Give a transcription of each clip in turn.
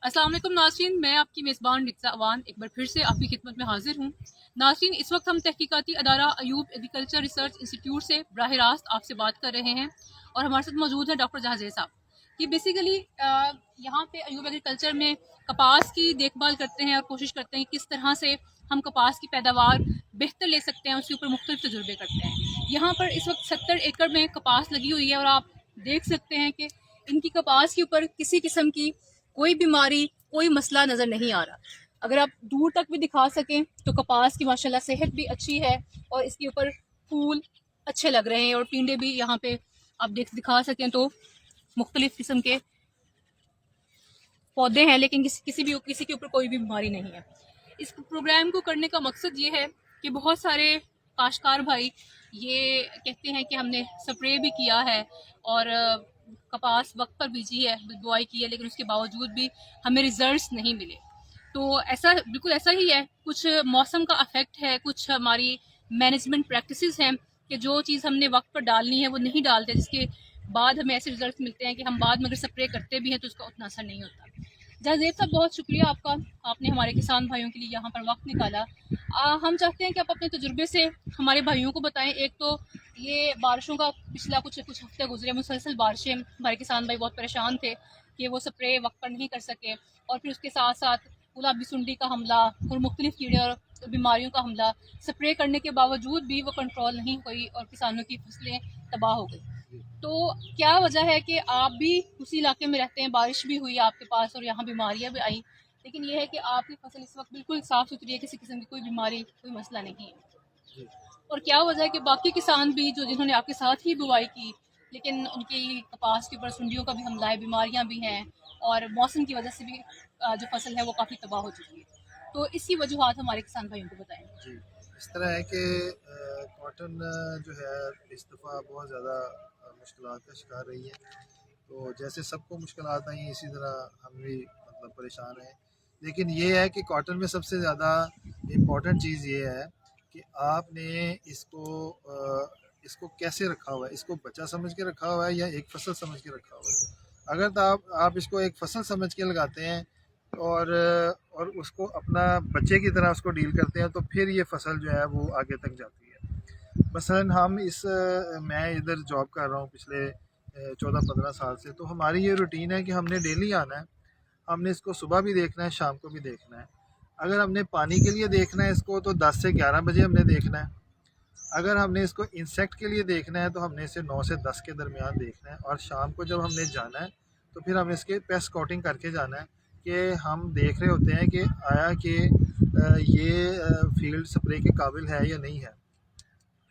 अस्सलाम वालेकुम नाज़रीन, मैं आपकी मेज़बान रिक्सा अवान एक बार फिर से आपकी खिदमत में हाजिर हूँ। नाज़रीन, इस वक्त हम तहकीकाती अदारा अयूब एग्रीकल्चर रिसर्च इंस्टीट्यूट से बराह रास्त आपसे बात कर रहे हैं और हमारे साथ मौजूद हैं डॉक्टर जहाज़ेर साहब। कि बेसिकली यहाँ पे अयूब एग्रीकल्चर में कपास की देखभाल करते हैं और कोशिश करते हैं कि किस तरह से हम कपास की पैदावार बेहतर ले सकते हैं, उसके ऊपर मुख्तलिफ तजुर्बे करते हैं। यहाँ पर इस वक्त 70 एकड़ में कपास लगी हुई है और आप देख सकते हैं कि इनकी कपास के ऊपर किसी किस्म की कोई बीमारी, कोई मसला नज़र नहीं आ रहा। अगर आप दूर तक भी दिखा सकें तो कपास की माशाल्लाह सेहत भी अच्छी है और इसके ऊपर फूल अच्छे लग रहे हैं और टिंडे भी यहाँ पे आप दिखा सकें तो मुख्तलिफ किस्म के पौधे हैं, लेकिन किसी के ऊपर कोई भी बीमारी नहीं है। इस प्रोग्राम को करने का मकसद ये है कि बहुत सारे काश्तकार भाई ये कहते हैं कि हमने स्प्रे भी किया है और कपास वक्त पर बीजी है, बुआई की है, लेकिन उसके बावजूद भी हमें रिजल्ट्स नहीं मिले। तो ऐसा बिल्कुल ऐसा ही है, कुछ मौसम का अफेक्ट है, कुछ हमारी मैनेजमेंट प्रैक्टिसेस हैं कि जो चीज़ हमने वक्त पर डालनी है वो नहीं डालते, जिसके बाद हमें ऐसे रिजल्ट मिलते हैं कि हम बाद में अगर स्प्रे करते भी हैं तो उसका उतना असर नहीं होता। जहाज़ेर साहब, बहुत शुक्रिया आपका, आपने हमारे किसान भाइयों के लिए यहाँ पर वक्त निकाला। हम चाहते हैं कि आप अपने तजुर्बे से हमारे भाइयों को बताएं। एक तो ये बारिशों का पिछला कुछ हफ्ते गुजरे, मुसलसल बारिशें, हमारे किसान भाई बहुत परेशान थे कि वो स्प्रे वक्त पर नहीं कर सके, और फिर उसके साथ साथ गुलाबी सुंडी का हमला और मुख्तलिफ कीड़े और बीमारियों का हमला, स्प्रे करने के बावजूद भी वो कंट्रोल नहीं हुई और किसानों की फसलें तबाह हो गई। तो क्या वजह है कि आप भी उसी इलाके में रहते हैं, बारिश भी हुई आपके पास और यहाँ बीमारियाँ भी आई, लेकिन ये है कि आपकी फसल इस वक्त बिल्कुल साफ़ सुथरी है, किसी किस्म की कोई बीमारी, कोई मसला नहीं है। और क्या वजह है कि बाकी किसान भी जिन्होंने आपके साथ ही बुआई की, लेकिन उनकी कपास के ऊपर सुंडियों का भी हमला है, बीमारियाँ भी हैं और मौसम की वजह से भी जो फसल है वो काफ़ी तबाह हो चुकी है। तो इसकी वजूहत हमारे किसान भाइयों को बताएं। जी, इस तरह है कि कॉटन जो है इस दफ़ा बहुत ज़्यादा मुश्किलात का शिकार रही है। तो जैसे सबको मुश्किलात आई हैं, इसी तरह हम भी मतलब परेशान हैं। लेकिन ये है कि कॉटन में सबसे ज़्यादा इम्पॉर्टेंट चीज़ ये है कि आपने इसको कैसे रखा हुआ है, इसको बचा समझ के रखा हुआ है या एक फसल समझ के रखा हुआ है। अगर तो आप इसको एक फसल समझ के लगाते हैं और उसको अपना बच्चे की तरह उसको डील करते हैं, तो फिर ये फसल जो है वो आगे तक जाती है। मसलन मैं इधर जॉब कर रहा हूँ पिछले 14-15 साल से, तो हमारी ये रूटीन है कि हमने डेली आना है, हमने इसको सुबह भी देखना है, शाम को भी देखना है। अगर हमने पानी के लिए देखना है इसको, तो 10 से 11 बजे हमने देखना है। अगर हमने इसको इंसेक्ट के लिए देखना है तो हमने इसे 9 से 10 के दरमियान देखना है, और शाम को जब हमने जाना है तो फिर हमें इसके पेस्ट स्कॉटिंग करके जाना है कि हम देख रहे होते हैं कि आया कि ये फील्ड स्प्रे के काबिल है या नहीं है।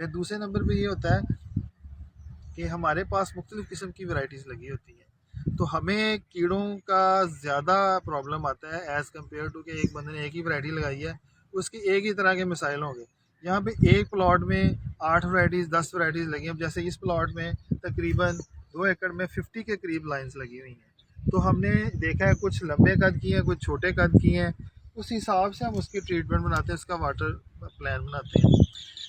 फिर दूसरे नंबर पे ये होता है कि हमारे पास मुख्तलिफ़ किस्म की वैराइटीज़ लगी होती हैं, तो हमें कीड़ों का ज़्यादा प्रॉब्लम आता है एज़ कम्पेयर टू कि एक बंदे ने एक ही वैराइटी लगाई है, उसके एक ही तरह के मसाइल होंगे। यहाँ पे एक प्लॉट में 8 वैराइटीज़ 10 वैराइटीज़ लगी हैं। अब जैसे इस प्लॉट में तकरीबन 2 एकड़ में 50 के करीब लाइन्स लगी हुई हैं। तो हमने देखा है कुछ लंबे कद की हैं, कुछ छोटे कद की हैं, उस हिसाब से हम उसकी ट्रीटमेंट बनाते हैं, उसका वाटर प्लान बनाते हैं।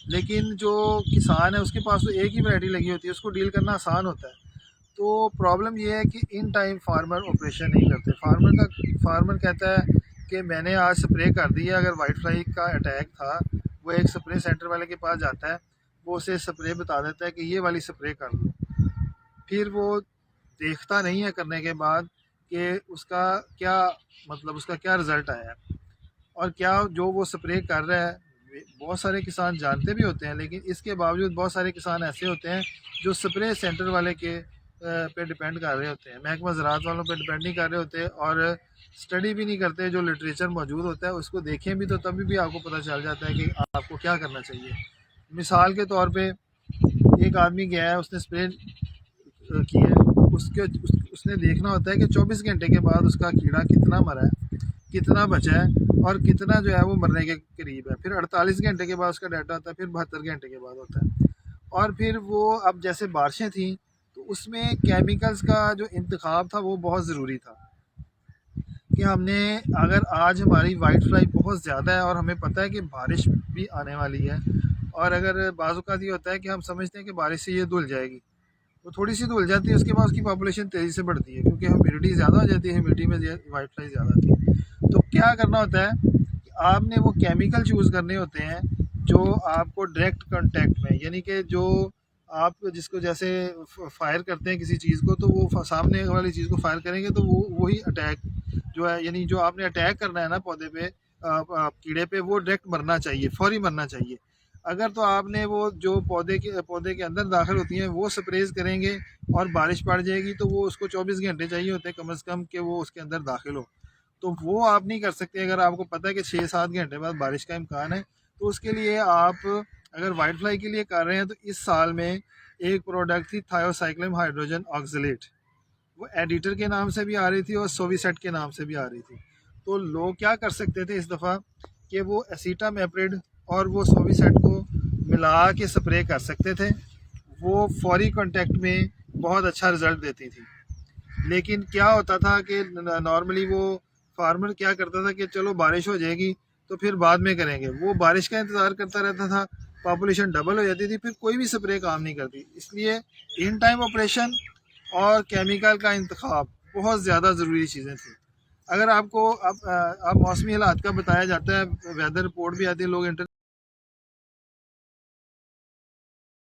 लेकिन जो किसान है उसके पास तो एक ही वैरायटी लगी होती है, उसको डील करना आसान होता है। तो प्रॉब्लम ये है कि इन टाइम फार्मर ऑपरेशन नहीं करते। फार्मर कहता है कि मैंने आज स्प्रे कर दिया। अगर वाइट फ्लाई का अटैक था, वो एक स्प्रे सेंटर वाले के पास जाता है, वो उसे स्प्रे बता देता है कि ये वाली स्प्रे कर दो। फिर वो देखता नहीं है करने के बाद कि उसका क्या मतलब उसका क्या रिज़ल्ट आया है और क्या जो वो स्प्रे कर रहा है। बहुत सारे किसान जानते भी होते हैं, लेकिन इसके बावजूद बहुत सारे किसान ऐसे होते हैं जो स्प्रे सेंटर वाले के पे डिपेंड कर रहे होते हैं, महकमा ज़राअत वालों पे डिपेंड नहीं कर रहे होते, और स्टडी भी नहीं करते। जो लिटरेचर मौजूद होता है उसको देखें भी तो तभी भी आपको पता चल जाता है कि आपको क्या करना चाहिए। मिसाल के तौर पे एक आदमी गया है, उसने स्प्रे की है, उसने देखना होता है कि 24 घंटे के बाद उसका कीड़ा कितना मरा है, कितना बचा है और कितना जो है वो मरने के करीब है। फिर 48 घंटे के बाद उसका डाटा आता है, फिर 72 घंटे के बाद होता है। और फिर वो अब जैसे बारिशें थी तो उसमें केमिकल्स का जो इंतखाब था वो बहुत ज़रूरी था कि हमने अगर आज हमारी वाइट फ्लाई बहुत ज़्यादा है और हमें पता है कि बारिश भी आने वाली है, और अगर बाज़ औक़ात ये होता है कि हम समझते हैं कि बारिश से ये धुल जाएगी, وہ تھوڑی سی تو اُل جاتی ہے، اس کے بعد اس کی پاپولیشن تیزی سے بڑھتی ہے کیونکہ ہیومیڈیٹی زیادہ ہو جاتی ہے، ہیومیڈیٹی میں وائٹ فلائی زیادہ آتی ہے۔ تو کیا کرنا ہوتا ہے کہ آپ نے وہ کیمیکل چوز کرنے ہوتے ہیں جو آپ کو ڈائریکٹ کانٹیکٹ میں، یعنی کہ جو آپ جس کو جیسے فائر کرتے ہیں کسی چیز کو، تو وہ سامنے والی چیز کو فائر کریں گے تو وہی اٹیک جو ہے، یعنی جو آپ نے اٹیک کرنا ہے نا پودے پہ، کیڑے پہ، وہ ڈائریکٹ مرنا چاہیے، فوری مرنا چاہیے۔ اگر تو آپ نے وہ جو پودے کے اندر داخل ہوتی ہیں وہ سپریز کریں گے اور بارش پڑ جائے گی تو وہ اس کو 24 گھنٹے چاہیے ہوتے ہیں کم از کم کہ وہ اس کے اندر داخل ہو، تو وہ آپ نہیں کر سکتے۔ اگر آپ کو پتہ ہے کہ 6-7 گھنٹے بعد بارش کا امکان ہے تو اس کے لیے آپ اگر وائٹ فلائی کے لیے کر رہے ہیں تو اس سال میں ایک پروڈکٹ تھی تھائیوسائکلم ہائیڈروجن آکسیلیٹ، وہ ایڈیٹر کے نام سے بھی آ رہی تھی اور سوویسیٹ کے نام سے بھی آ رہی تھی۔ تو لوگ کیا کر سکتے تھے اس دفعہ کہ وہ ایسیٹا میپریڈ اور وہ سوویسیٹ کو ملا کے سپرے کر سکتے تھے، وہ فوری کانٹیکٹ میں بہت اچھا رزلٹ دیتی تھی۔ لیکن کیا ہوتا تھا کہ نارملی وہ فارمر کیا کرتا تھا کہ چلو بارش ہو جائے گی تو پھر بعد میں کریں گے، وہ بارش کا انتظار کرتا رہتا تھا، پاپولیشن ڈبل ہو جاتی تھی، پھر کوئی بھی سپرے کام نہیں کرتی۔ اس لیے ان ٹائم آپریشن اور کیمیکل کا انتخاب بہت زیادہ ضروری چیزیں تھیں۔ اگر آپ کو اب موسمی حالات کا بتایا جاتا ہے، ویدر رپورٹ بھی آتی ہے، لوگ